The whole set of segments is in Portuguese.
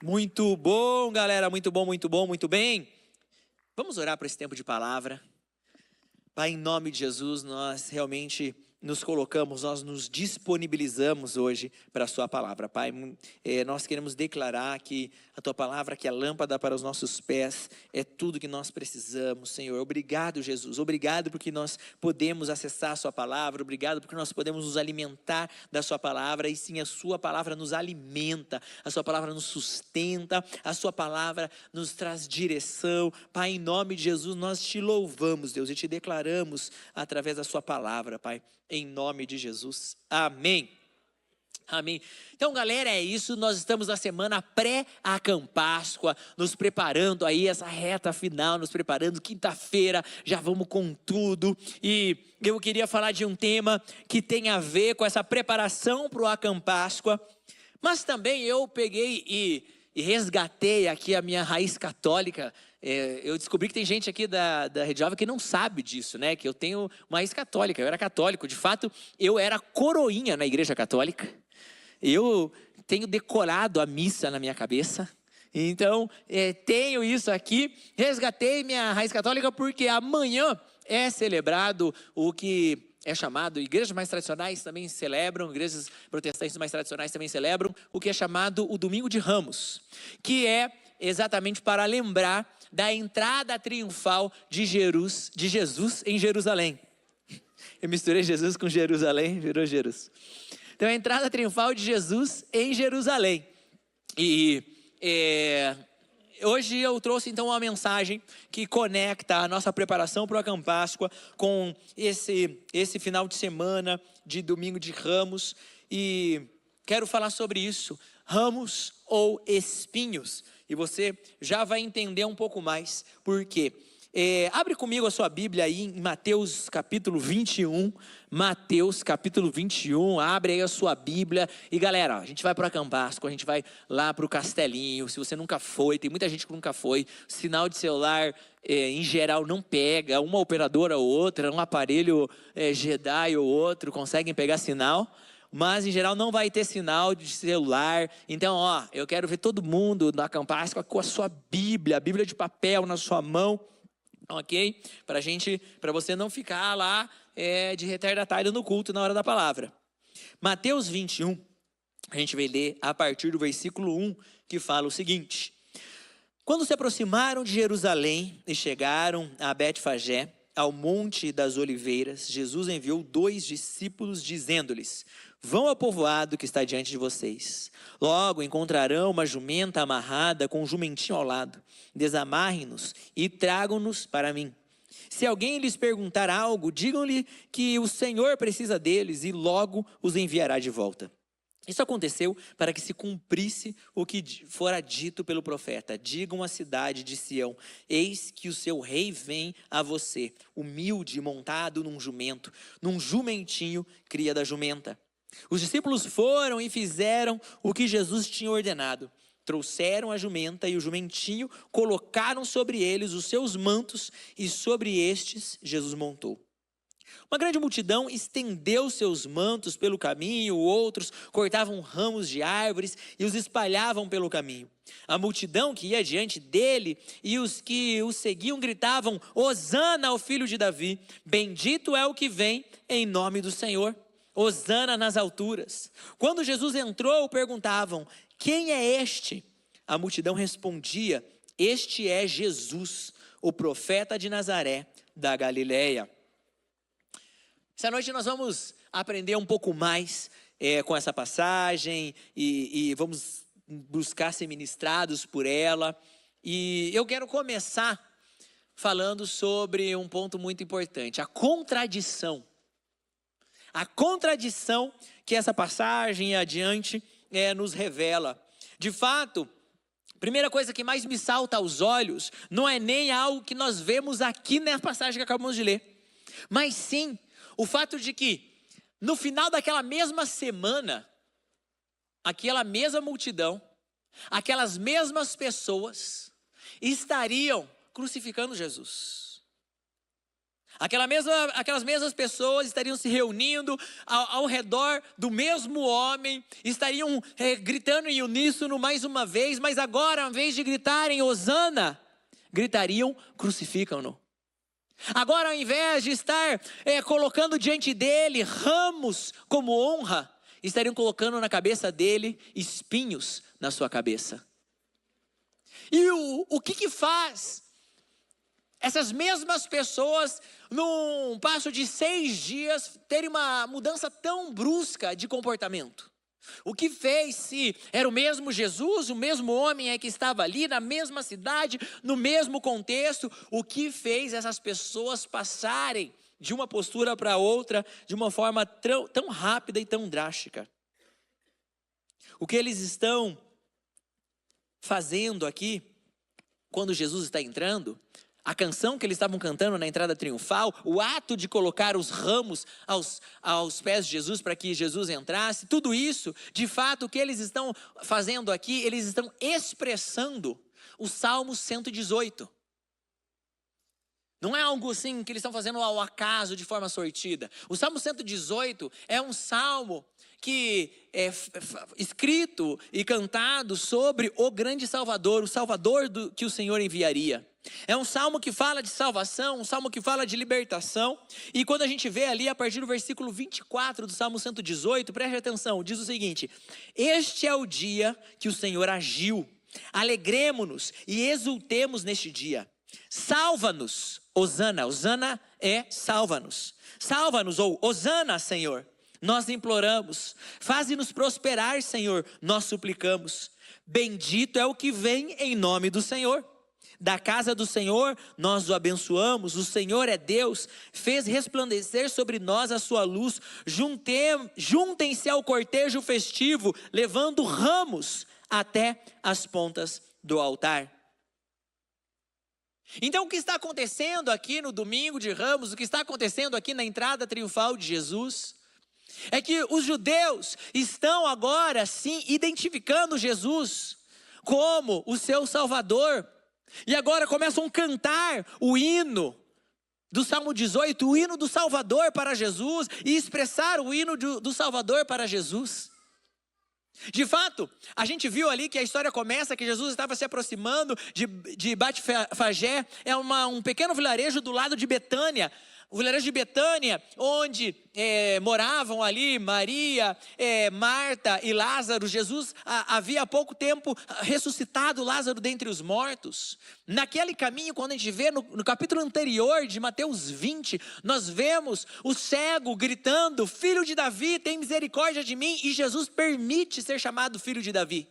Muito bom, galera, muito bom, muito bom, muito bem. Vamos orar para esse tempo de palavra. Pai, em nome de Jesus, nós realmente nos colocamos, nós nos disponibilizamos hoje para a sua palavra. Pai, nós queremos declarar que a tua palavra, que é lâmpada para os nossos pés, é tudo que nós precisamos, Senhor. Obrigado, Jesus, obrigado porque nós podemos acessar a sua palavra, obrigado porque nós podemos nos alimentar da sua palavra, e sim, a sua palavra nos alimenta, a sua palavra nos sustenta, a sua palavra nos traz direção. Pai, em nome de Jesus, nós te louvamos, Deus, e te declaramos através da sua palavra, Pai, em nome de Jesus, amém. Amém. Então, galera, é isso. Nós estamos na semana pré-Páscoa, nos preparando aí essa reta final, nos preparando. Quinta-feira já vamos com tudo. E eu queria falar de um tema que tem a ver com essa preparação para o Páscoa. Mas também eu peguei e resgatei aqui a minha raiz católica. Eu descobri que tem gente aqui da Rede Jovem que não sabe disso, né? Que eu tenho uma raiz católica, eu era católico. De fato, eu era coroinha na igreja católica. Eu tenho decorado a missa na minha cabeça. Então, tenho isso aqui. Resgatei minha raiz católica porque amanhã é celebrado o que é chamado, igrejas mais tradicionais também celebram, igrejas protestantes mais tradicionais também celebram, o que é chamado o Domingo de Ramos, que é exatamente para lembrar da entrada triunfal de Jesus em Jerusalém. Eu misturei Jesus com Jerusalém, virou Jesus. Então, a entrada triunfal de Jesus em Jerusalém. E hoje eu trouxe então uma mensagem que conecta a nossa preparação para o Páscoa com esse final de semana de Domingo de Ramos. E quero falar sobre isso, ramos ou espinhos. E você já vai entender um pouco mais por quê. Abre comigo a sua Bíblia aí em Mateus capítulo 21, Mateus capítulo 21, abre aí a sua Bíblia, e galera, a gente vai para o Páscoa, a gente vai lá para o Castelinho. Se você nunca foi, tem muita gente que nunca foi, sinal de celular em geral não pega, uma operadora ou outra, um aparelho Jedi ou outro conseguem pegar sinal, mas em geral não vai ter sinal de celular. Então, eu quero ver todo mundo na Páscoa com a sua Bíblia, a Bíblia de papel na sua mão, ok? Para você não ficar lá de retardatário no culto na hora da palavra. Mateus 21, a gente vai ler a partir do versículo 1, que fala o seguinte: quando se aproximaram de Jerusalém e chegaram a Betfagé, ao Monte das Oliveiras, Jesus enviou 2 discípulos, dizendo-lhes: vão ao povoado que está diante de vocês. Logo encontrarão uma jumenta amarrada com um jumentinho ao lado. Desamarrem-nos e tragam-nos para mim. Se alguém lhes perguntar algo, digam-lhe que o Senhor precisa deles e logo os enviará de volta. Isso aconteceu para que se cumprisse o que fora dito pelo profeta: digam à cidade de Sião, eis que o seu rei vem a você, humilde e montado num jumento, num jumentinho, cria da jumenta. Os discípulos foram e fizeram o que Jesus tinha ordenado. Trouxeram a jumenta e o jumentinho, colocaram sobre eles os seus mantos e sobre estes Jesus montou. Uma grande multidão estendeu seus mantos pelo caminho, outros cortavam ramos de árvores e os espalhavam pelo caminho. A multidão que ia diante dele e os que o seguiam gritavam: Hosana ao filho de Davi, bendito é o que vem em nome do Senhor. Hosana nas alturas. Quando Jesus entrou, perguntavam: quem é este? A multidão respondia: este é Jesus, o profeta de Nazaré, da Galileia. Essa noite nós vamos aprender um pouco mais com essa passagem e vamos buscar ser ministrados por ela. E eu quero começar falando sobre um ponto muito importante: a contradição. A contradição que essa passagem adiante nos revela. De fato, a primeira coisa que mais me salta aos olhos não é nem algo que nós vemos aqui na passagem que acabamos de ler, mas sim o fato de que no final daquela mesma semana, aquela mesma multidão, aquelas mesmas pessoas estariam crucificando Jesus. Aquelas mesmas pessoas estariam se reunindo ao redor do mesmo homem, estariam gritando em uníssono mais uma vez, mas agora, ao invés de gritarem Hosana, gritariam crucificam-no. Agora, ao invés de estar colocando diante dele ramos como honra, estariam colocando na cabeça dele espinhos na sua cabeça. E o que faz essas mesmas pessoas, num passo de 6 dias, terem uma mudança tão brusca de comportamento? O que fez, se era o mesmo Jesus, o mesmo homem que estava ali, na mesma cidade, no mesmo contexto, o que fez essas pessoas passarem de uma postura para outra, de uma forma tão rápida e tão drástica? O que eles estão fazendo aqui, quando Jesus está entrando, a canção que eles estavam cantando na entrada triunfal, o ato de colocar os ramos aos pés de Jesus para que Jesus entrasse, tudo isso, de fato, o que eles estão fazendo aqui, eles estão expressando o Salmo 118. Não é algo assim que eles estão fazendo ao acaso, de forma sortida. O Salmo 118 é um salmo que é escrito e cantado sobre o grande Salvador, o Salvador que o Senhor enviaria. É um salmo que fala de salvação, um salmo que fala de libertação. E quando a gente vê ali, a partir do versículo 24 do Salmo 118, preste atenção, diz o seguinte: este é o dia que o Senhor agiu, alegremo-nos e exultemos neste dia. Salva-nos, Hosana, Hosana é salva-nos. Salva-nos, ou Hosana, Senhor, nós imploramos. Faze-nos prosperar, Senhor, nós suplicamos. Bendito é o que vem em nome do Senhor. Da casa do Senhor nós o abençoamos. O Senhor é Deus, fez resplandecer sobre nós a sua luz. Juntem-se ao cortejo festivo, levando ramos até as pontas do altar. Então, o que está acontecendo aqui no domingo de Ramos, o que está acontecendo aqui na entrada triunfal de Jesus, é que os judeus estão agora sim identificando Jesus como o seu Salvador. E agora começam a cantar o hino do Salmo 18, o hino do Salvador para Jesus, e expressar o hino do Salvador para Jesus. De fato, a gente viu ali que a história começa que Jesus estava se aproximando de Betfagé, é um pequeno vilarejo do lado de Betânia. O vilarejo de Betânia, onde moravam ali Maria, Marta e Lázaro. Jesus havia há pouco tempo ressuscitado Lázaro dentre os mortos. Naquele caminho, quando a gente vê no capítulo anterior de Mateus 20, nós vemos o cego gritando: filho de Davi, tem misericórdia de mim. E Jesus permite ser chamado filho de Davi.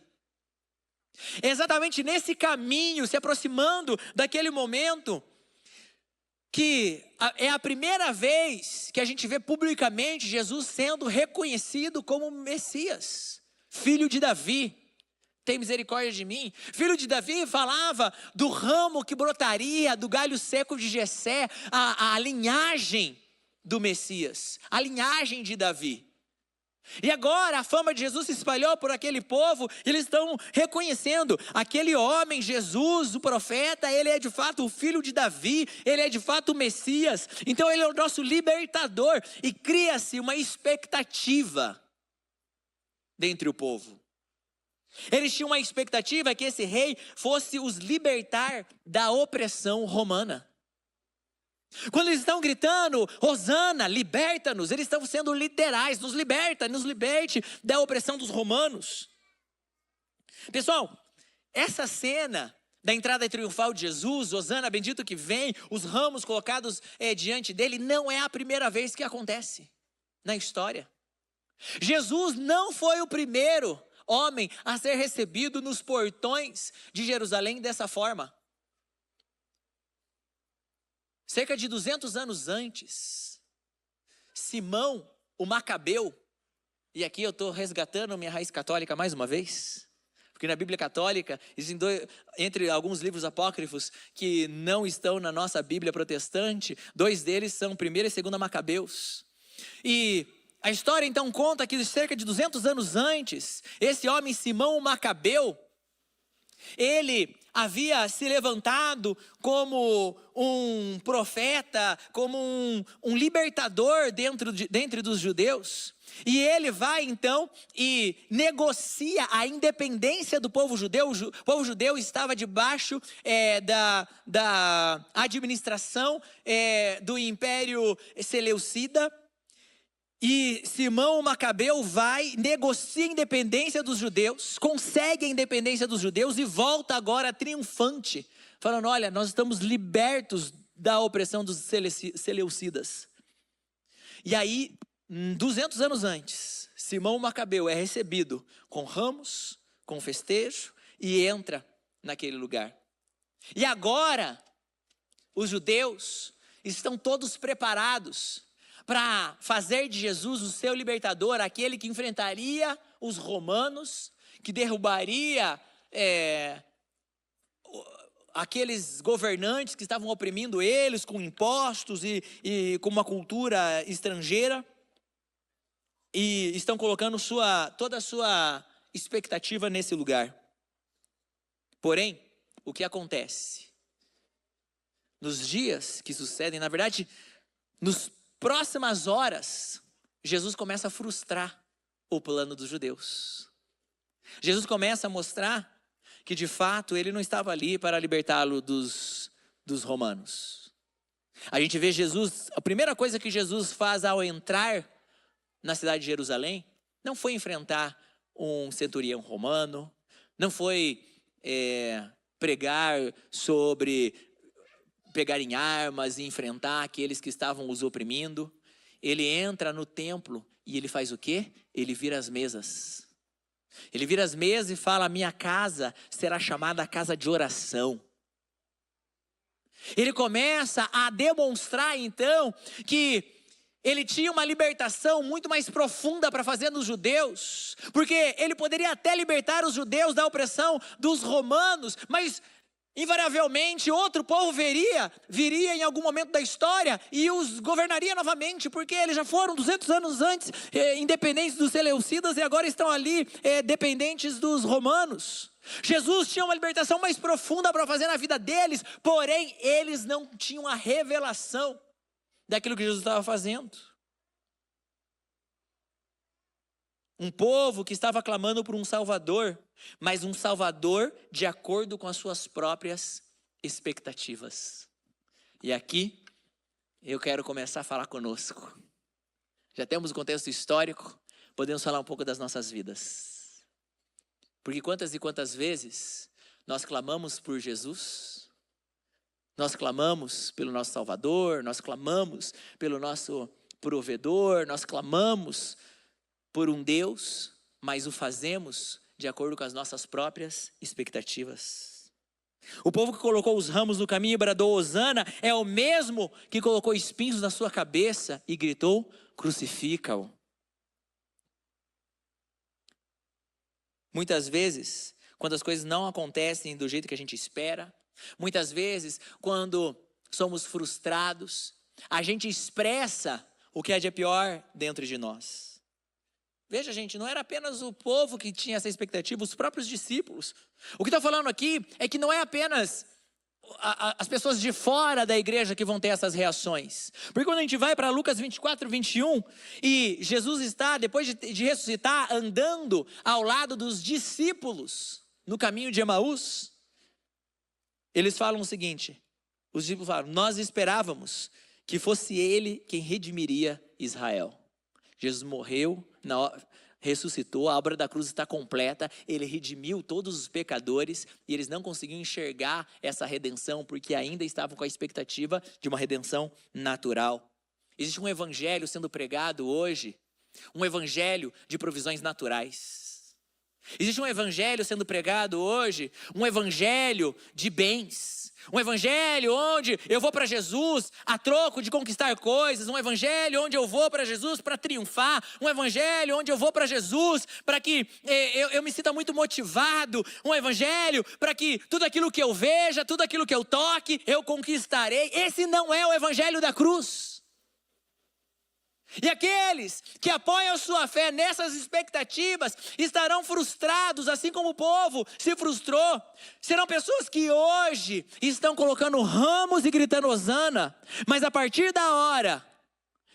Exatamente nesse caminho, se aproximando daquele momento, que é a primeira vez que a gente vê publicamente Jesus sendo reconhecido como Messias. Filho de Davi, tem misericórdia de mim. Filho de Davi falava do ramo que brotaria, do galho seco de Jessé, a linhagem do Messias, a linhagem de Davi. E agora a fama de Jesus se espalhou por aquele povo, e eles estão reconhecendo aquele homem, Jesus, o profeta. Ele é de fato o filho de Davi, ele é de fato o Messias. Então ele é o nosso libertador, e cria-se uma expectativa dentre o povo. Eles tinham uma expectativa que esse rei fosse os libertar da opressão romana. Quando eles estão gritando, Hosana, liberta-nos, eles estão sendo literais: nos liberta, nos liberte da opressão dos romanos. Pessoal, essa cena da entrada triunfal de Jesus, Hosana, bendito que vem, os ramos colocados diante dele, não é a primeira vez que acontece na história. Jesus não foi o primeiro homem a ser recebido nos portões de Jerusalém dessa forma. Cerca de 200 anos antes, Simão, o Macabeu, e aqui eu estou resgatando minha raiz católica mais uma vez, porque na Bíblia Católica, existem entre alguns livros apócrifos que não estão na nossa Bíblia protestante, 2 deles são 1ª e 2ª Macabeus. E a história então conta que cerca de 200 anos antes, esse homem Simão o Macabeu, Ele havia se levantado como um profeta, como um libertador dentre dos judeus. E ele vai então e negocia a independência do povo judeu. O povo judeu estava debaixo da administração do Império Seleucida. E Simão o Macabeu vai, negocia a independência dos judeus, consegue a independência dos judeus e volta agora triunfante, falando: olha, nós estamos libertos da opressão dos Seleucidas. E aí, 200 anos antes, Simão o Macabeu é recebido com ramos, com festejo e entra naquele lugar. E agora, os judeus estão todos preparados para fazer de Jesus o seu libertador, aquele que enfrentaria os romanos, que derrubaria aqueles governantes que estavam oprimindo eles com impostos e com uma cultura estrangeira, e estão colocando toda a sua expectativa nesse lugar. Porém, o que acontece? Nos dias que sucedem, na verdade, nos próximas horas, Jesus começa a frustrar o plano dos judeus. Jesus começa a mostrar que de fato ele não estava ali para libertá-lo dos romanos. A gente vê Jesus, a primeira coisa que Jesus faz ao entrar na cidade de Jerusalém, não foi enfrentar um centurião romano, não foi pregar sobre pegar em armas e enfrentar aqueles que estavam os oprimindo. Ele entra no templo e ele faz o quê? Ele vira as mesas. Ele vira as mesas e fala: minha casa será chamada casa de oração. Ele começa a demonstrar então que ele tinha uma libertação muito mais profunda para fazer nos judeus, porque ele poderia até libertar os judeus da opressão dos romanos, mas invariavelmente outro povo viria em algum momento da história e os governaria novamente, porque eles já foram 200 anos antes independentes dos seleucidas e agora estão ali dependentes dos romanos. Jesus tinha uma libertação mais profunda para fazer na vida deles, porém eles não tinham a revelação daquilo que Jesus estava fazendo. Um povo que estava clamando por um Salvador, mas um Salvador de acordo com as suas próprias expectativas. E aqui eu quero começar a falar conosco. Já temos o contexto histórico, podemos falar um pouco das nossas vidas. Porque quantas e quantas vezes nós clamamos por Jesus, nós clamamos pelo nosso Salvador, nós clamamos pelo nosso provedor, nós clamamos por um Deus, mas o fazemos de acordo com as nossas próprias expectativas. O povo que colocou os ramos no caminho e bradou Hosana é o mesmo que colocou espinhos na sua cabeça e gritou: crucifica-o. Muitas vezes, quando as coisas não acontecem do jeito que a gente espera, muitas vezes, quando somos frustrados, a gente expressa o que é de pior dentro de nós. Veja, gente, não era apenas o povo que tinha essa expectativa, os próprios discípulos. O que está falando aqui é que não é apenas as pessoas de fora da igreja que vão ter essas reações. Porque quando a gente vai para Lucas 24, 21, e Jesus está, depois de ressuscitar, andando ao lado dos discípulos no caminho de Emaús, eles falam o seguinte, os discípulos falam: nós esperávamos que fosse ele quem redimiria Israel. Jesus morreu, ressuscitou, a obra da cruz está completa, ele redimiu todos os pecadores e eles não conseguiam enxergar essa redenção porque ainda estavam com a expectativa de uma redenção natural. Existe um evangelho sendo pregado hoje, um evangelho de provisões naturais. Existe um evangelho sendo pregado hoje, um evangelho de bens. Um evangelho onde eu vou para Jesus a troco de conquistar coisas. Um evangelho onde eu vou para Jesus para triunfar. Um evangelho onde eu vou para Jesus para que eu me sinta muito motivado. Um evangelho para que tudo aquilo que eu veja, tudo aquilo que eu toque, eu conquistarei. Esse não é o evangelho da cruz. E aqueles que apoiam sua fé nessas expectativas estarão frustrados, assim como o povo se frustrou. Serão pessoas que hoje estão colocando ramos e gritando hosana, mas a partir da hora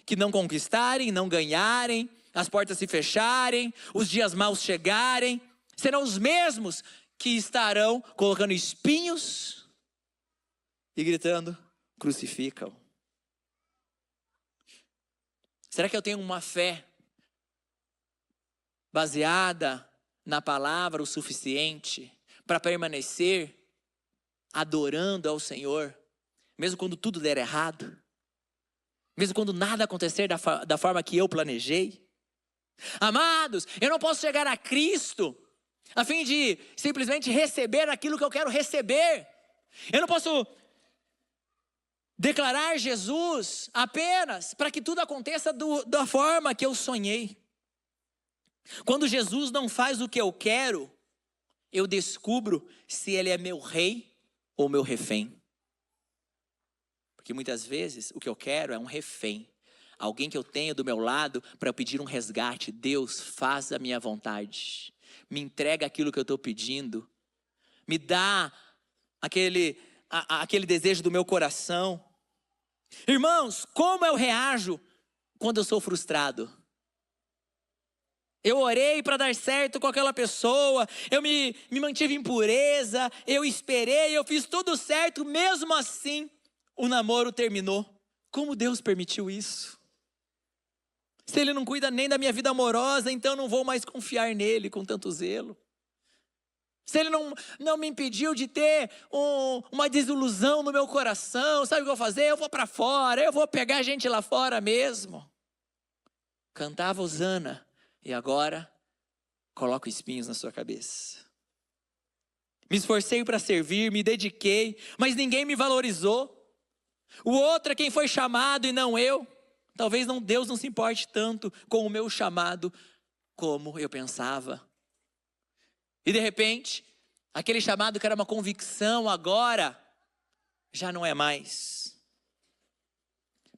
que não conquistarem, não ganharem, as portas se fecharem, os dias maus chegarem, serão os mesmos que estarão colocando espinhos e gritando: crucificam. Será que eu tenho uma fé baseada na palavra o suficiente para permanecer adorando ao Senhor, mesmo quando tudo der errado? Mesmo quando nada acontecer da forma que eu planejei? Amados, eu não posso chegar a Cristo a fim de simplesmente receber aquilo que eu quero receber. Eu não posso declarar Jesus apenas para que tudo aconteça da forma que eu sonhei. Quando Jesus não faz o que eu quero, eu descubro se ele é meu rei ou meu refém. Porque muitas vezes o que eu quero é um refém, alguém que eu tenho do meu lado para eu pedir um resgate. Deus, faz a minha vontade, me entrega aquilo que eu estou pedindo, me dá aquele desejo do meu coração. Irmãos, como eu reajo quando eu sou frustrado? Eu orei para dar certo com aquela pessoa, eu me mantive em pureza, eu esperei, eu fiz tudo certo, mesmo assim o namoro terminou. Como Deus permitiu isso? Se Ele não cuida nem da minha vida amorosa, então não vou mais confiar nele com tanto zelo. Se Ele não me impediu de ter uma desilusão no meu coração, sabe o que eu vou fazer? Eu vou para fora, eu vou pegar gente lá fora mesmo. Cantava hosana e agora coloco espinhos na sua cabeça. Me esforcei para servir, me dediquei, mas ninguém me valorizou. O outro é quem foi chamado e não eu. Talvez Deus não se importe tanto com o meu chamado como eu pensava. E de repente, aquele chamado que era uma convicção agora, já não é mais.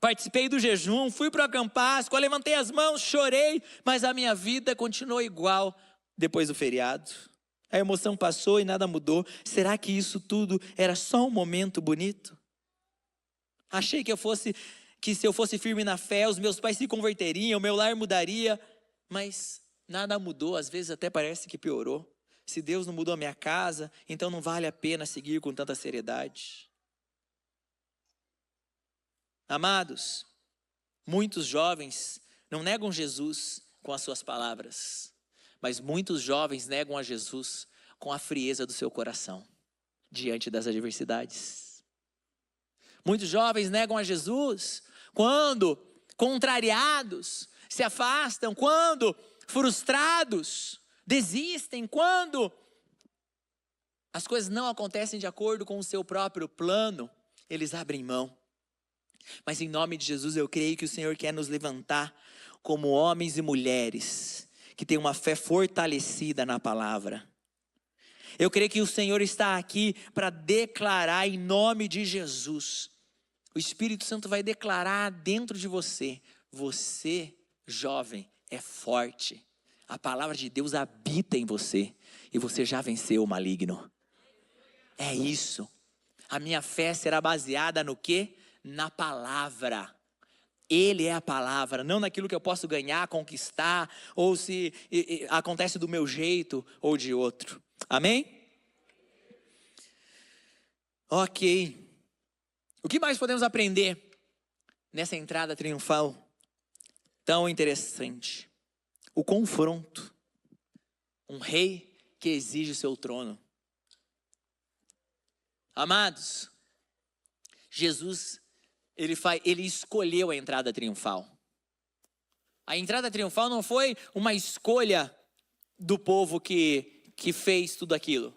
Participei do jejum, fui para o acampasco, levantei as mãos, chorei, mas a minha vida continuou igual depois do feriado. A emoção passou e nada mudou. Será que isso tudo era só um momento bonito? Achei que se eu fosse firme na fé, os meus pais se converteriam, o meu lar mudaria, mas nada mudou, às vezes até parece que piorou. Se Deus não mudou a minha casa, então não vale a pena seguir com tanta seriedade. Amados, muitos jovens não negam Jesus com as suas palavras, mas muitos jovens negam a Jesus com a frieza do seu coração, diante das adversidades. Muitos jovens negam a Jesus quando contrariados, se afastam, quando frustrados, desistem, quando as coisas não acontecem de acordo com o seu próprio plano, eles abrem mão. Mas em nome de Jesus eu creio que o Senhor quer nos levantar como homens e mulheres que têm uma fé fortalecida na palavra. Eu creio que o Senhor está aqui para declarar em nome de Jesus. O Espírito Santo vai declarar dentro de você: você, jovem, é forte. A palavra de Deus habita em você e você já venceu o maligno. É isso. A minha fé será baseada no quê? Na palavra. Ele é a palavra, não naquilo que eu posso ganhar, conquistar, ou se acontece do meu jeito ou de outro. Amém? Ok. O que mais podemos aprender nessa entrada triunfal tão interessante? O confronto. Um rei que exige o seu trono. Amados, Jesus, ele escolheu a entrada triunfal. A entrada triunfal não foi uma escolha do povo que fez tudo aquilo.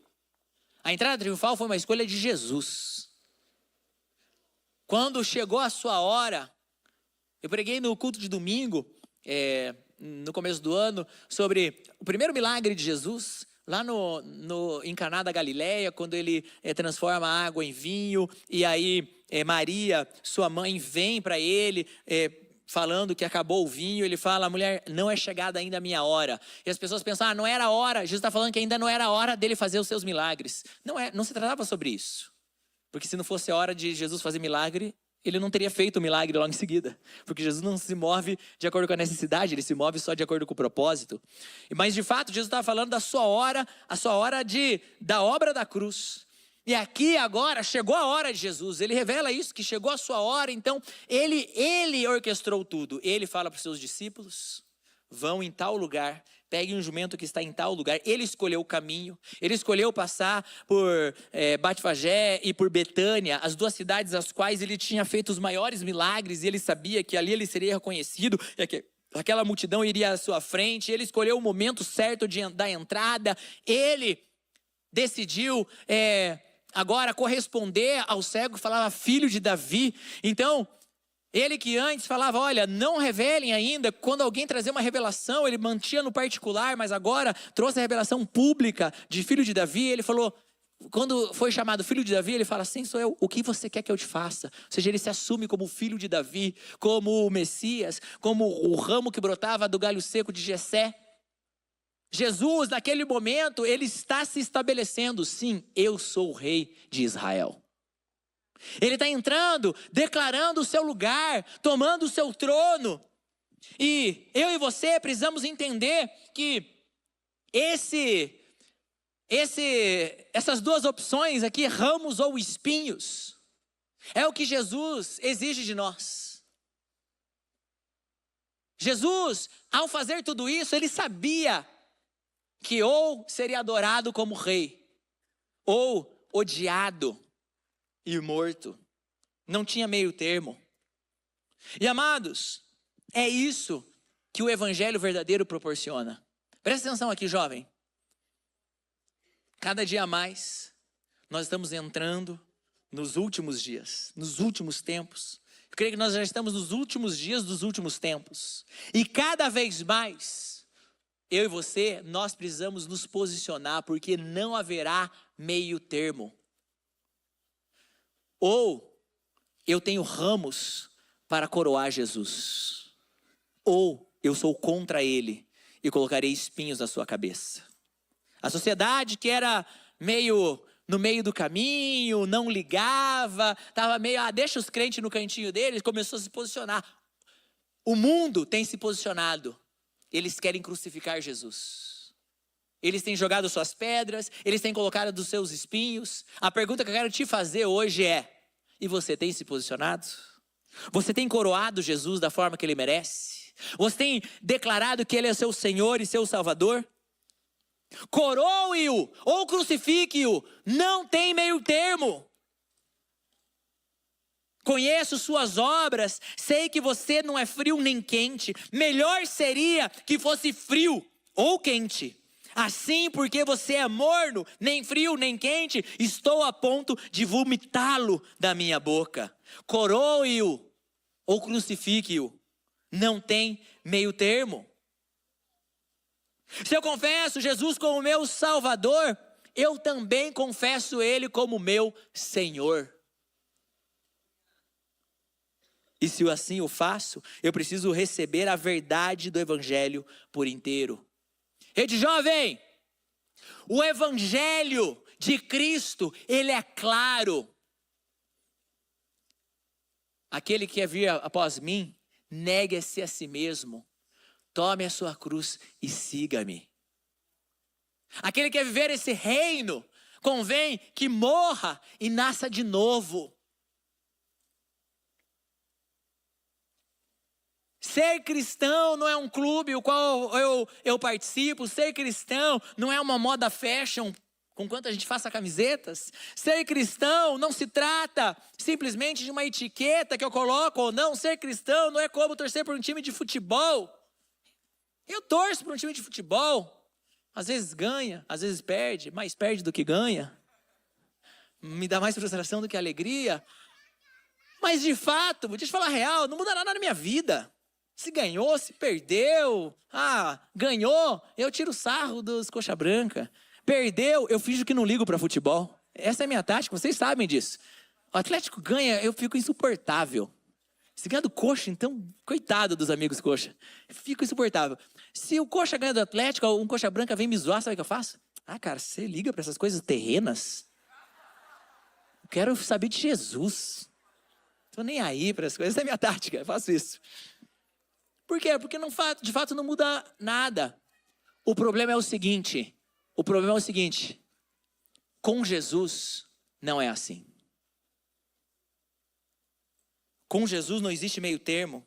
A entrada triunfal foi uma escolha de Jesus. Quando chegou a sua hora, eu preguei no culto de domingo, no começo do ano, sobre o primeiro milagre de Jesus, lá em Caná da Galileia, quando ele transforma a água em vinho, e aí Maria, sua mãe, vem para ele, falando que acabou o vinho, ele fala, mulher, não é chegada ainda a minha hora. E as pessoas pensam, não era a hora. Jesus está falando que ainda não era a hora dele fazer os seus milagres. Não se tratava sobre isso. Porque se não fosse a hora de Jesus fazer milagre, ele não teria feito o milagre logo em seguida. Porque Jesus não se move de acordo com a necessidade, ele se move só de acordo com o propósito. Mas de fato, Jesus estava falando da sua hora, a sua hora da obra da cruz. E aqui agora chegou a hora de Jesus, ele revela isso, que chegou a sua hora, então ele orquestrou tudo. Ele fala para os seus discípulos, vão em tal lugar, peguem um jumento que está em tal lugar. Ele escolheu o caminho, ele escolheu passar por Betfagé e por Betânia, as duas cidades às quais ele tinha feito os maiores milagres, e ele sabia que ali ele seria reconhecido, e aquela multidão iria à sua frente. Ele escolheu o momento certo da entrada, ele decidiu agora corresponder ao cego que falava filho de Davi. Então, ele que antes falava, olha, não revelem ainda, quando alguém trazia uma revelação, ele mantinha no particular, mas agora trouxe a revelação pública de filho de Davi. Ele falou, quando foi chamado filho de Davi, ele fala, sim, sou eu, o que você quer que eu te faça? Ou seja, ele se assume como filho de Davi, como o Messias, como o ramo que brotava do galho seco de Jessé. Jesus, naquele momento, ele está se estabelecendo, sim, eu sou o rei de Israel. Ele está entrando, declarando o seu lugar, tomando o seu trono. E eu e você precisamos entender que essas duas opções aqui, ramos ou espinhos, é o que Jesus exige de nós. Jesus, ao fazer tudo isso, ele sabia que ou seria adorado como rei, ou odiado e morto. Não tinha meio termo. E amados, é isso que o evangelho verdadeiro proporciona. Presta atenção aqui, jovem. Cada dia mais, nós estamos entrando nos últimos dias, nos últimos tempos. Eu creio que nós já estamos nos últimos dias dos últimos tempos. E cada vez mais, eu e você, nós precisamos nos posicionar, porque não haverá meio termo. Ou eu tenho ramos para coroar Jesus, ou eu sou contra ele e colocarei espinhos na sua cabeça. A sociedade que era meio no meio do caminho, não ligava, estava meio, deixa os crentes no cantinho deles, começou a se posicionar. O mundo tem se posicionado. Eles querem crucificar Jesus. Eles têm jogado suas pedras, eles têm colocado dos seus espinhos. A pergunta que eu quero te fazer hoje é, e você tem se posicionado? Você tem coroado Jesus da forma que ele merece? Você tem declarado que ele é seu Senhor e seu Salvador? Coroe-o ou crucifique-o, não tem meio termo. Conheço suas obras, sei que você não é frio nem quente. Melhor seria que fosse frio ou quente. Assim, porque você é morno, nem frio nem quente, estou a ponto de vomitá-lo da minha boca. Coroe-o ou crucifique-o, não tem meio termo. Se eu confesso Jesus como meu Salvador, eu também confesso ele como meu Senhor. E se assim eu faço, eu preciso receber a verdade do evangelho por inteiro. Rede jovem, o evangelho de Cristo, ele é claro. Aquele que quer vir após mim, negue-se a si mesmo, tome a sua cruz e siga-me. Aquele que quer viver esse reino, convém que morra e nasça de novo. Ser cristão não é um clube o qual eu participo. Ser cristão não é uma moda fashion, com quanto a gente faça camisetas. Ser cristão não se trata simplesmente de uma etiqueta que eu coloco ou não. Ser cristão não é como torcer por um time de futebol. Eu torço por um time de futebol. Às vezes ganha, às vezes perde, mais perde do que ganha. Me dá mais frustração do que alegria. Mas de fato, vou te falar a real, não muda nada na minha vida. Se ganhou, se perdeu. Ganhou, eu tiro o sarro dos coxa branca. Perdeu, eu finjo que não ligo para futebol. Essa é a minha tática, vocês sabem disso. O Atlético ganha, eu fico insuportável. Se ganhar do Coxa, então, coitado dos amigos Coxa. Fico insuportável. Se o Coxa ganha do Atlético, um Coxa Branca vem me zoar, sabe o que eu faço? Ah, cara, você liga para essas coisas terrenas? Eu quero saber de Jesus. Tô nem aí para as coisas, essa é a minha tática, eu faço isso. Por quê? Porque de fato não muda nada. O problema é o seguinte, com Jesus não é assim. Com Jesus não existe meio termo.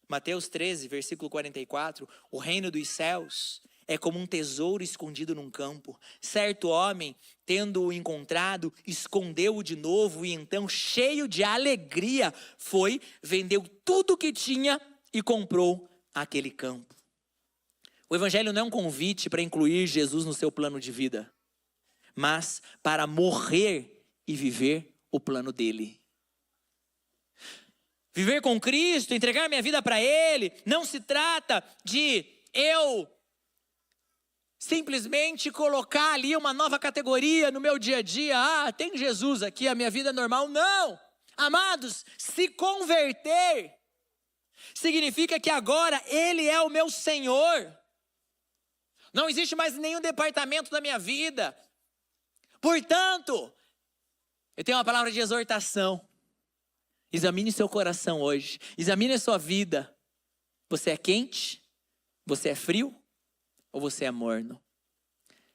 Mateus 13, versículo 44, o reino dos céus é como um tesouro escondido num campo. Certo homem, tendo-o encontrado, escondeu-o de novo e então, cheio de alegria, foi, vendeu tudo o que tinha e comprou aquele campo. O evangelho não é um convite para incluir Jesus no seu plano de vida, mas para morrer e viver o plano dele. Viver com Cristo, entregar minha vida para Ele, não se trata de eu simplesmente colocar ali uma nova categoria no meu dia a dia. Ah, tem Jesus aqui, a minha vida é normal. Não! Amados, se converter significa que agora Ele é o meu Senhor. Não existe mais nenhum departamento da minha vida. Portanto, eu tenho uma palavra de exortação. Examine seu coração hoje. Examine a sua vida. Você é quente? Você é frio? Ou você é morno?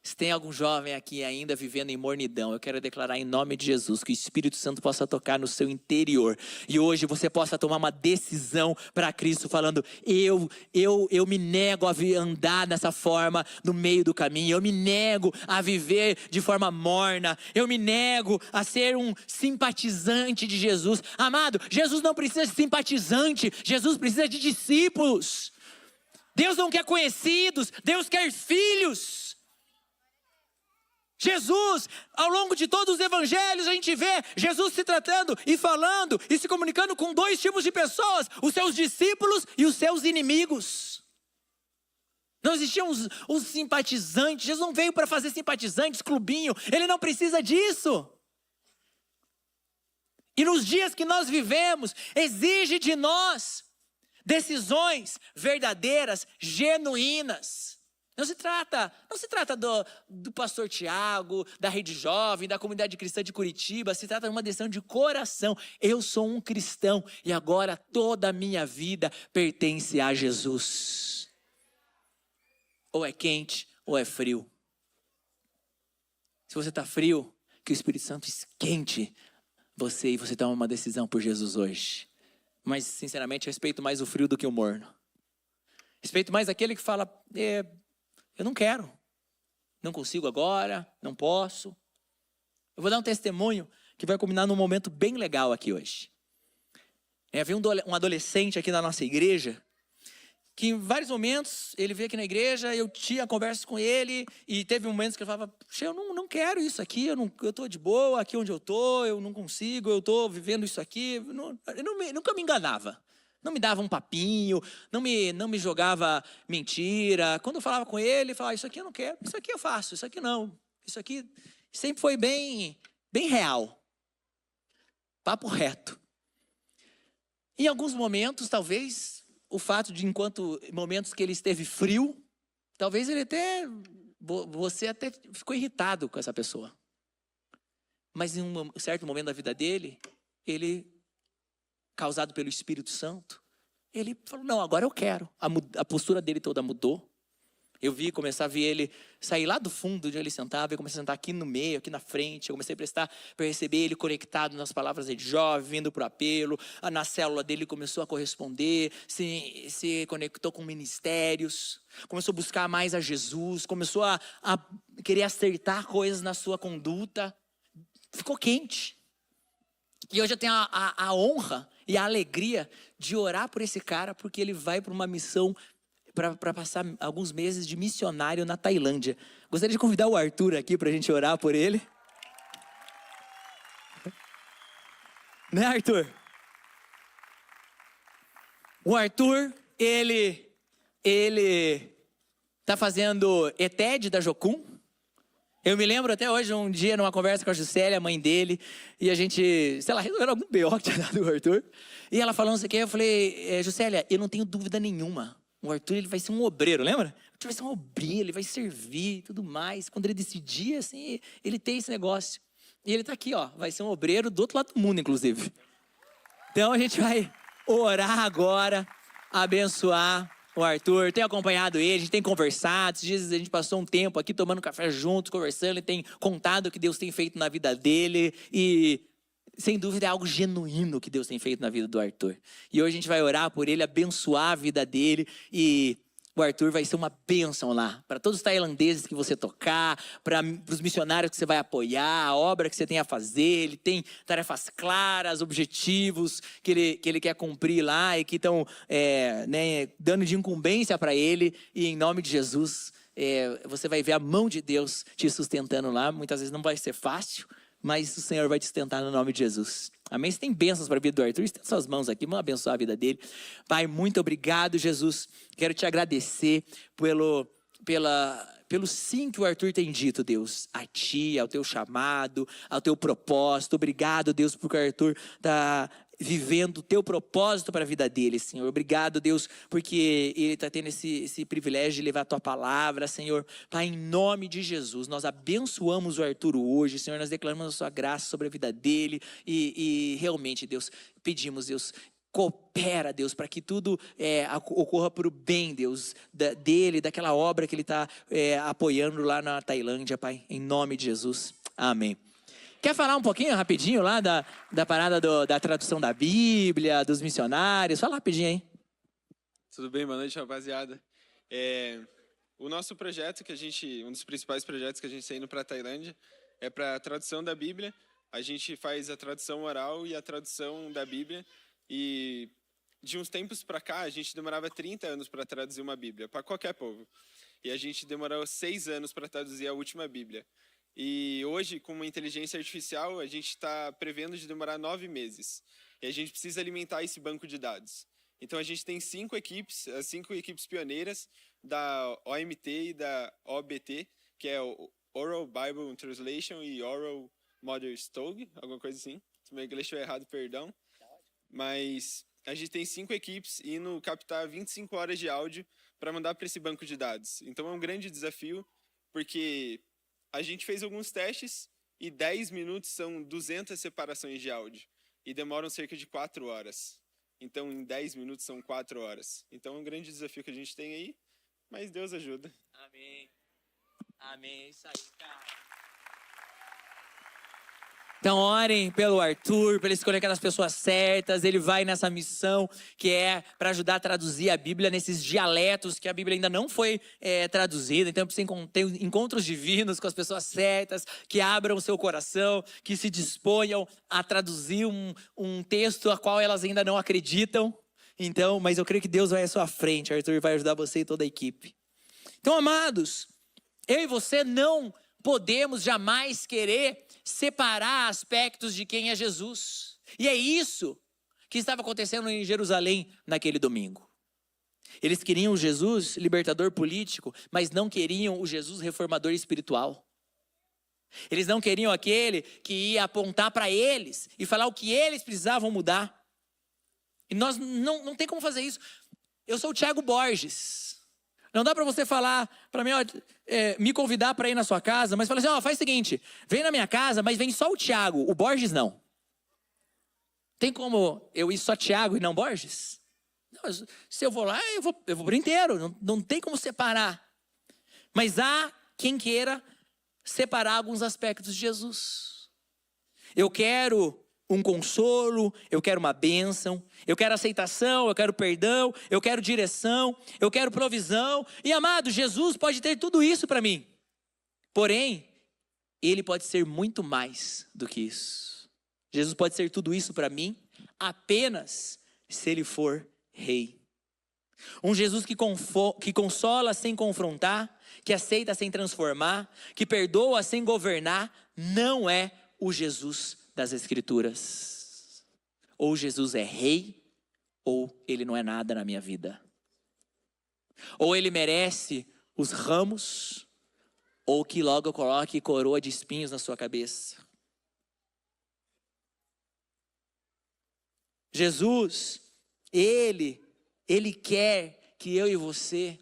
Se tem algum jovem aqui ainda vivendo em mornidão, eu quero declarar em nome de Jesus que o Espírito Santo possa tocar no seu interior. E hoje você possa tomar uma decisão para Cristo, falando, eu me nego a andar dessa forma no meio do caminho. Eu me nego a viver de forma morna. Eu me nego a ser um simpatizante de Jesus. Amado, Jesus não precisa de simpatizante. Jesus precisa de discípulos. Deus não quer conhecidos. Deus quer filhos. Jesus, ao longo de todos os evangelhos, a gente vê Jesus se tratando e falando e se comunicando com dois tipos de pessoas, os seus discípulos e os seus inimigos. Não existiam os simpatizantes, Jesus não veio para fazer simpatizantes, clubinho, Ele não precisa disso. E nos dias que nós vivemos, exige de nós decisões verdadeiras, genuínas. Não se trata do pastor Tiago, da Rede Jovem, da comunidade cristã de Curitiba. Se trata de uma decisão de coração. Eu sou um cristão e agora toda a minha vida pertence a Jesus. Ou é quente ou é frio. Se você está frio, que o Espírito Santo esquente você e você toma uma decisão por Jesus hoje. Mas sinceramente respeito mais o frio do que o morno. Respeito mais aquele que fala... Eu não quero, não consigo agora, não posso. Eu vou dar um testemunho que vai culminar num momento bem legal aqui hoje. Havia um adolescente aqui na nossa igreja, que em vários momentos ele veio aqui na igreja, eu tinha conversa com ele, e teve momentos que ele falava, eu não quero isso aqui, eu estou de boa aqui onde eu estou, eu não consigo, eu estou vivendo isso aqui. Nunca me enganava. Não me dava um papinho, não me jogava mentira. Quando eu falava com ele falava, isso aqui eu não quero, isso aqui eu faço, isso aqui não. Isso aqui sempre foi bem real. Papo reto. Em alguns momentos, talvez, o fato de momentos que ele esteve frio, talvez você até ficou irritado com essa pessoa. Mas em um certo momento da vida dele, ele... causado pelo Espírito Santo, ele falou, não, agora eu quero. A postura dele toda mudou. Eu começar a ver ele sair lá do fundo de onde ele sentava, eu comecei a sentar aqui no meio, aqui na frente, eu comecei a perceber ele conectado nas palavras de jovem, vindo para o apelo, na célula dele começou a corresponder, se conectou com ministérios, começou a buscar mais a Jesus, começou a querer acertar coisas na sua conduta, ficou quente. E hoje eu tenho a honra e a alegria de orar por esse cara, porque ele vai para uma missão, para passar alguns meses de missionário na Tailândia. Gostaria de convidar o Arthur aqui para a gente orar por ele. Né, Arthur? O Arthur, ele está fazendo ETED da Jocum. Eu me lembro até hoje, um dia, numa conversa com a Juscelia, a mãe dele, e a gente, sei lá, resolvendo algum BO que tinha dado o Arthur. E ela falando isso aqui, eu falei, Juscelia, eu não tenho dúvida nenhuma. O Arthur, ele vai ser um obreiro, lembra? O Arthur vai ser um obreiro, ele vai servir e tudo mais. Quando ele decidir, assim, ele tem esse negócio. E ele tá aqui, ó, vai ser um obreiro do outro lado do mundo, inclusive. Então a gente vai orar agora, abençoar o Arthur. Tem acompanhado ele, a gente tem conversado. Esses dias a gente passou um tempo aqui tomando café juntos, conversando. Ele tem contado o que Deus tem feito na vida dele. E sem dúvida é algo genuíno que Deus tem feito na vida do Arthur. E hoje a gente vai orar por ele, abençoar a vida dele. E o Arthur vai ser uma bênção lá. Para todos os tailandeses que você tocar, para os missionários que você vai apoiar, a obra que você tem a fazer. Ele tem tarefas claras, objetivos que ele quer cumprir lá e que estão dando de incumbência para ele. E em nome de Jesus, você vai ver a mão de Deus te sustentando lá. Muitas vezes não vai ser fácil, mas o Senhor vai te sustentar no nome de Jesus. Amém? Você tem bênçãos para a vida do Arthur? Estenda suas mãos aqui, vamos abençoar a vida dele. Pai, muito obrigado, Jesus. Quero te agradecer pelo sim que o Arthur tem dito, Deus. A ti, ao teu chamado, ao teu propósito. Obrigado, Deus, porque o Arthur está vivendo o teu propósito para a vida dele, Senhor. Obrigado, Deus, porque ele está tendo esse privilégio de levar a tua palavra, Senhor. Pai, em nome de Jesus, nós abençoamos o Arthur hoje, Senhor. Nós declaramos a sua graça sobre a vida dele e realmente, Deus, pedimos, Deus, coopera, Deus, para que tudo ocorra para o bem, Deus, dele, daquela obra que ele está apoiando lá na Tailândia, Pai, em nome de Jesus. Amém. Quer falar um pouquinho, rapidinho, lá da parada da tradução da Bíblia, dos missionários? Fala rapidinho aí. Tudo bem? Boa noite, rapaziada. O nosso projeto, um dos principais projetos que a gente está indo para a Tailândia, é para a tradução da Bíblia. A gente faz a tradução oral e a tradução da Bíblia. E de uns tempos para cá, a gente demorava 30 anos para traduzir uma Bíblia, para qualquer povo. E a gente demorou 6 anos para traduzir a última Bíblia. E hoje, com uma inteligência artificial, a gente está prevendo de demorar 9 meses. E a gente precisa alimentar esse banco de dados. Então, a gente tem 5 equipes, as 5 equipes pioneiras da OMT e da OBT, que é o Oral Bible Translation e Oral Mother Stog, alguma coisa assim. Se meu inglês estiver errado, perdão. Mas a gente tem 5 equipes indo captar 25 horas de áudio para mandar para esse banco de dados. Então, é um grande desafio, porque a gente fez alguns testes e 10 minutos são 200 separações de áudio. E demoram cerca de 4 horas. Então, em 10 minutos são 4 horas. Então, é um grande desafio que a gente tem aí, mas Deus ajuda. Amém. Amém. É isso aí, cara. Então orem pelo Arthur, para ele escolher aquelas pessoas certas. Ele vai nessa missão que é para ajudar a traduzir a Bíblia nesses dialetos que a Bíblia ainda não foi traduzida. Então precisa ter encontros divinos com as pessoas certas, que abram o seu coração, que se disponham a traduzir um texto a qual elas ainda não acreditam. Então, mas eu creio que Deus vai à sua frente, Arthur, vai ajudar você e toda a equipe. Então, amados, eu e você não podemos jamais querer separar aspectos de quem é Jesus. E é isso que estava acontecendo em Jerusalém naquele domingo. Eles queriam o Jesus libertador político, mas não queriam o Jesus reformador espiritual. Eles não queriam aquele que ia apontar para eles e falar o que eles precisavam mudar. E nós não tem como fazer isso. Eu sou o Thiago Borges. Não dá para você falar para mim, me convidar para ir na sua casa, mas fala assim, faz o seguinte, vem na minha casa, mas vem só o Thiago, o Borges não. Tem como eu ir só Thiago e não Borges? Não, se eu vou lá, eu vou por inteiro, não tem como separar. Mas há quem queira separar alguns aspectos de Jesus. Eu quero um consolo, eu quero uma bênção, eu quero aceitação, eu quero perdão, eu quero direção, eu quero provisão. E amado, Jesus pode ter tudo isso para mim. Porém, Ele pode ser muito mais do que isso. Jesus pode ser tudo isso para mim apenas se Ele for Rei. Um Jesus que consola sem confrontar, que aceita sem transformar, que perdoa sem governar, não é o Jesus das Escrituras. Ou Jesus é rei, ou ele não é nada na minha vida. Ou ele merece os ramos, ou que logo coloque coroa de espinhos na sua cabeça. Jesus, Ele quer que eu e você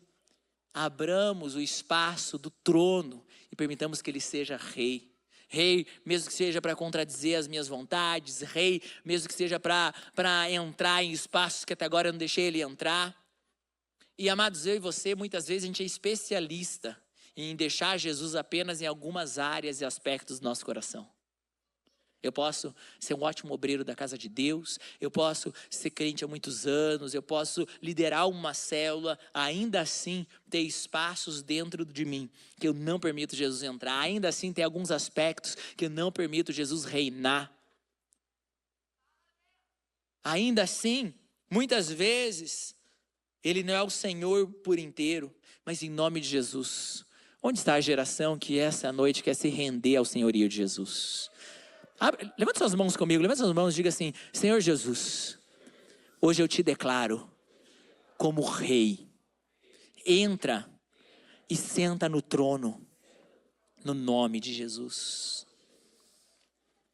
abramos o espaço do trono e permitamos que Ele seja rei. Rei, mesmo que seja para contradizer as minhas vontades. Rei, mesmo que seja para entrar em espaços que até agora eu não deixei Ele entrar. E amados, eu e você, muitas vezes a gente é especialista em deixar Jesus apenas em algumas áreas e aspectos do nosso coração. Eu posso ser um ótimo obreiro da casa de Deus, eu posso ser crente há muitos anos, eu posso liderar uma célula, ainda assim ter espaços dentro de mim que eu não permito Jesus entrar, ainda assim ter alguns aspectos que eu não permito Jesus reinar. Ainda assim, muitas vezes, Ele não é o Senhor por inteiro, mas em nome de Jesus. Onde está a geração que essa noite quer se render ao senhorio de Jesus? Levanta suas mãos comigo, levanta suas mãos e diga assim: Senhor Jesus, hoje eu te declaro como rei. Entra e senta no trono, no nome de Jesus.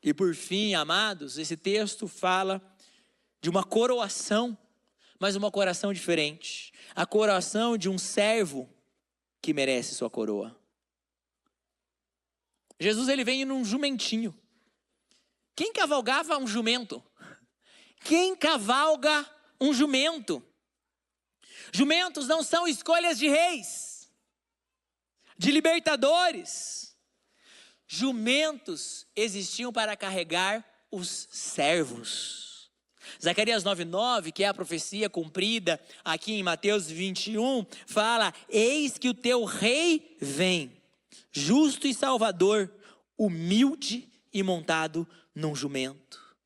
E por fim, amados, esse texto fala de uma coroação, mas uma coroação diferente. A coroação de um servo que merece sua coroa. Jesus, ele vem num jumentinho. Quem cavalgava um jumento? Quem cavalga um jumento? Jumentos não são escolhas de reis, de libertadores. Jumentos existiam para carregar os servos. Zacarias 9:9, que é a profecia cumprida aqui em Mateus 21, fala: eis que o teu rei vem, justo e salvador, humilde e montado num jumento.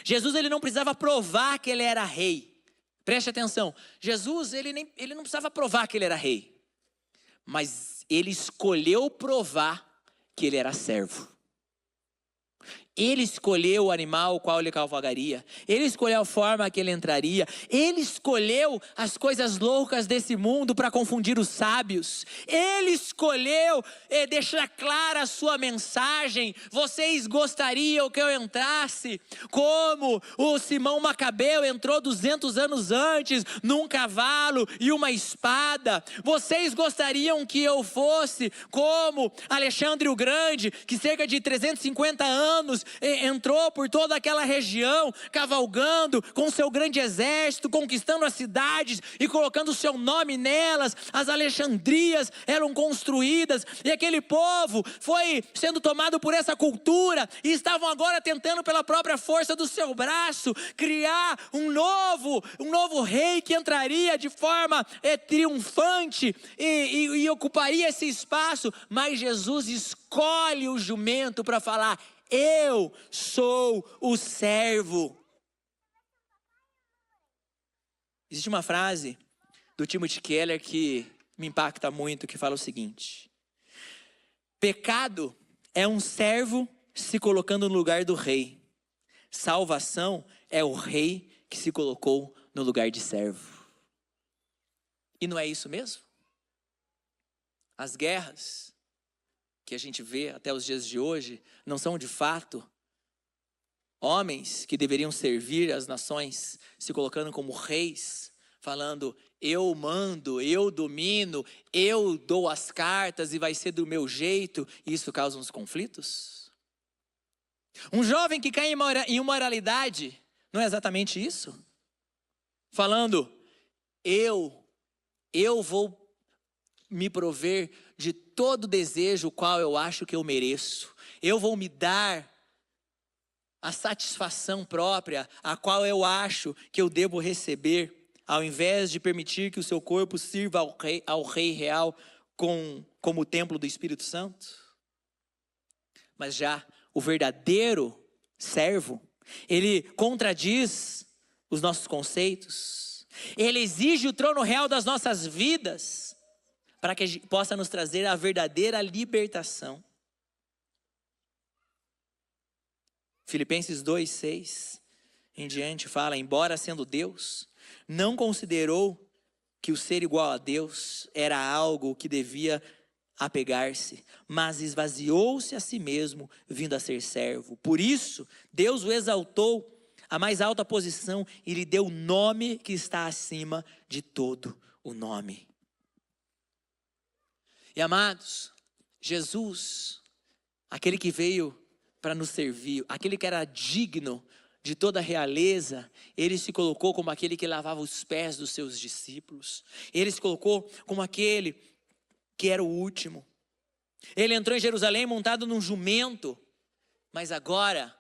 Jesus, ele não precisava provar que ele era rei. Preste atenção, Jesus, ele não precisava provar que ele era rei, mas ele escolheu provar que ele era servo. Ele escolheu o animal o qual ele cavalgaria. Ele escolheu a forma que ele entraria. Ele escolheu as coisas loucas desse mundo para confundir os sábios. Ele escolheu deixar clara a sua mensagem. Vocês gostariam que eu entrasse como o Simão Macabeu entrou 200 anos antes, num cavalo e uma espada? Vocês gostariam que eu fosse como Alexandre o Grande, que cerca de 350 anos entrou por toda aquela região, cavalgando com seu grande exército, conquistando as cidades e colocando o seu nome nelas? As Alexandrias eram construídas e aquele povo foi sendo tomado por essa cultura e estavam agora tentando pela própria força do seu braço criar um novo rei que entraria de forma triunfante e ocuparia esse espaço. Mas Jesus escolhe o jumento para falar: eu sou o servo. Existe uma frase do Timothy Keller que me impacta muito, que fala o seguinte: pecado é um servo se colocando no lugar do rei. Salvação é o rei que se colocou no lugar de servo. E não é isso mesmo? As guerras que a gente vê até os dias de hoje não são de fato homens que deveriam servir as nações se colocando como reis, falando: eu mando, eu domino, eu dou as cartas e vai ser do meu jeito, e isso causa uns conflitos? Um jovem que cai em imoralidade, não é exatamente isso? Falando: eu vou me prover de todo desejo o qual eu acho que eu mereço. Eu vou me dar a satisfação própria a qual eu acho que eu devo receber, ao invés de permitir que o seu corpo sirva ao rei real como o templo do Espírito Santo. Mas já o verdadeiro servo, ele contradiz os nossos conceitos. Ele exige o trono real das nossas vidas, para que possa nos trazer a verdadeira libertação. Filipenses 2:6 em diante fala: embora sendo Deus, não considerou que o ser igual a Deus era algo que devia apegar-se, mas esvaziou-se a si mesmo, vindo a ser servo. Por isso, Deus o exaltou à mais alta posição e lhe deu o nome que está acima de todo o nome. E amados, Jesus, aquele que veio para nos servir, aquele que era digno de toda a realeza, ele se colocou como aquele que lavava os pés dos seus discípulos. Ele se colocou como aquele que era o último. Ele entrou em Jerusalém montado num jumento, mas agora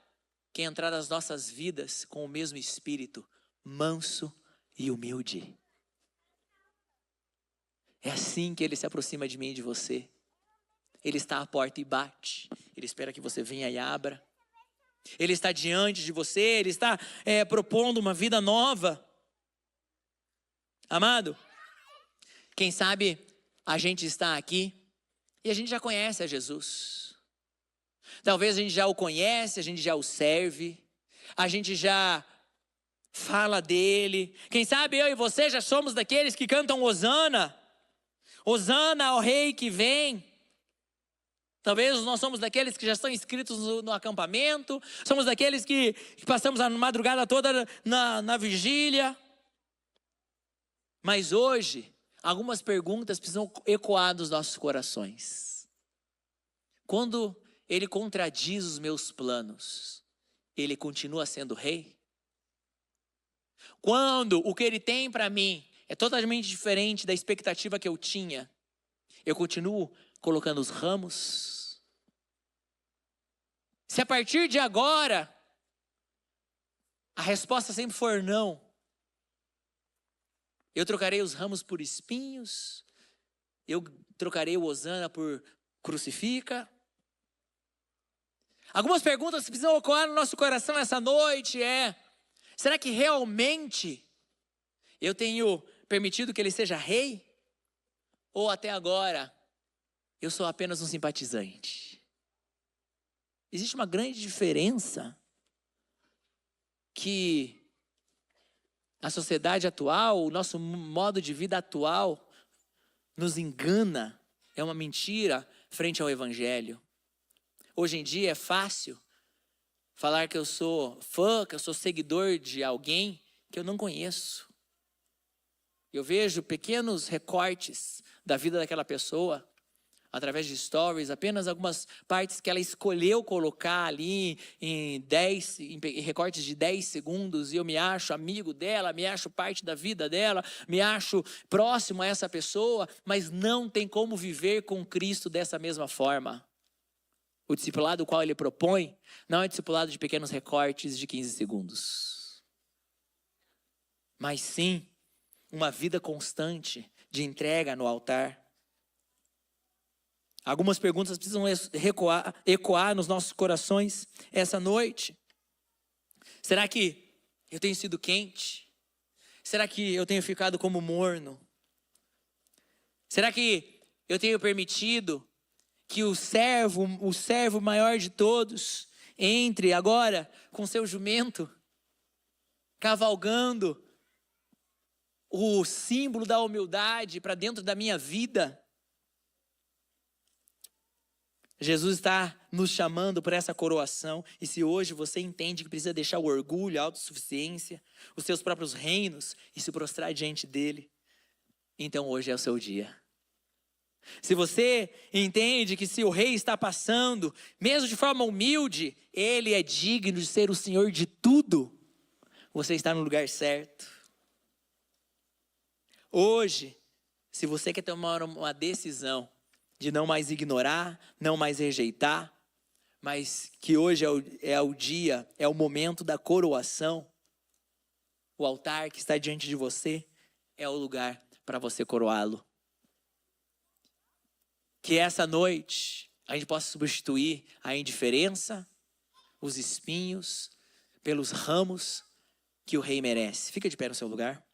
quer entrar nas nossas vidas com o mesmo espírito, manso e humilde. É assim que ele se aproxima de mim e de você. Ele está à porta e bate. Ele espera que você venha e abra. Ele está diante de você. Ele está propondo uma vida nova. Amado, quem sabe a gente está aqui e a gente já conhece a Jesus. Talvez a gente já o conhece, a gente já o serve. A gente já fala dele. Quem sabe eu e você já somos daqueles que cantam Hosana. Hosana ao rei que vem. Talvez nós somos daqueles que já estão inscritos no acampamento. Somos daqueles que passamos a madrugada toda na vigília. Mas hoje, algumas perguntas precisam ecoar dos nossos corações. Quando ele contradiz os meus planos, ele continua sendo rei? Quando o que ele tem para mim é totalmente diferente da expectativa que eu tinha, eu continuo colocando os ramos? Se a partir de agora a resposta sempre for não, eu trocarei os ramos por espinhos, eu trocarei o Hosana por crucifica. Algumas perguntas que precisam ocorrer no nosso coração essa noite será que realmente eu tenho permitido que ele seja rei? Ou até agora eu sou apenas um simpatizante? Existe uma grande diferença que a sociedade atual, o nosso modo de vida atual nos engana, é uma mentira frente ao evangelho. Hoje em dia é fácil falar que eu sou fã, que eu sou seguidor de alguém que eu não conheço. Eu vejo pequenos recortes da vida daquela pessoa, através de stories, apenas algumas partes que ela escolheu colocar ali em recortes de 10 segundos, e eu me acho amigo dela, me acho parte da vida dela, me acho próximo a essa pessoa, mas não tem como viver com Cristo dessa mesma forma. O discipulado qual ele propõe não é discipulado de pequenos recortes de 15 segundos, mas sim uma vida constante de entrega no altar. Algumas perguntas precisam ecoar nos nossos corações essa noite. Será que eu tenho sido quente? Será que eu tenho ficado como morno? Será que eu tenho permitido que o servo maior de todos, entre agora com seu jumento, cavalgando o símbolo da humildade para dentro da minha vida? Jesus está nos chamando para essa coroação, e se hoje você entende que precisa deixar o orgulho, a autossuficiência, os seus próprios reinos e se prostrar diante dele, então hoje é o seu dia. Se você entende que se o rei está passando, mesmo de forma humilde, ele é digno de ser o Senhor de tudo, você está no lugar certo. Hoje, se você quer tomar uma decisão de não mais ignorar, não mais rejeitar, mas que hoje é o dia, é o momento da coroação, o altar que está diante de você é o lugar para você coroá-lo. Que essa noite a gente possa substituir a indiferença, os espinhos, pelos ramos que o rei merece. Fica de pé no seu lugar.